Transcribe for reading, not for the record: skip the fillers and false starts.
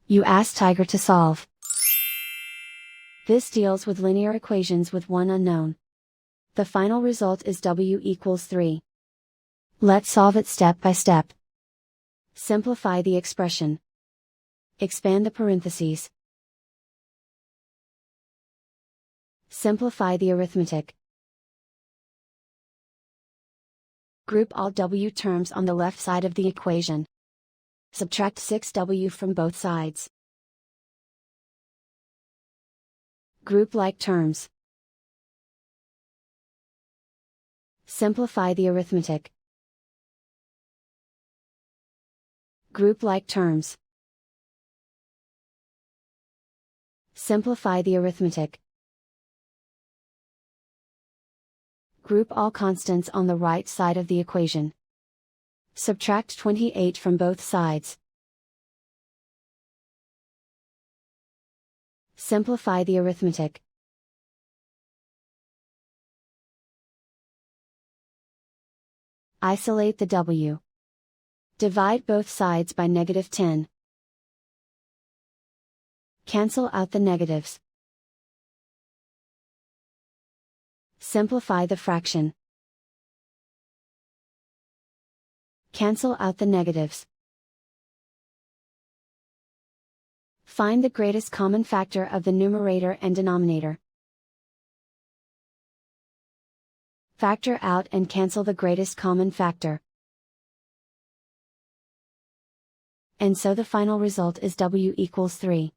You ask Tiger to solve. This deals with linear equations with one unknown. The final result is w equals 3. Let's solve it step by step. Simplify the expression. Expand the parentheses. Simplify the arithmetic. Group all w terms on the left side of the equation. Subtract 6w from both sides. Group like terms. Simplify the arithmetic. Group like terms. Simplify the arithmetic. Group all constants on the right side of the equation. Subtract 28 from both sides. Simplify the arithmetic. Isolate the w. Divide both sides by -10. Cancel out the negatives. Simplify the fraction. Cancel out the negatives. Find the greatest common factor of the numerator and denominator. Factor out and cancel the greatest common factor. And so the final result is w equals 3.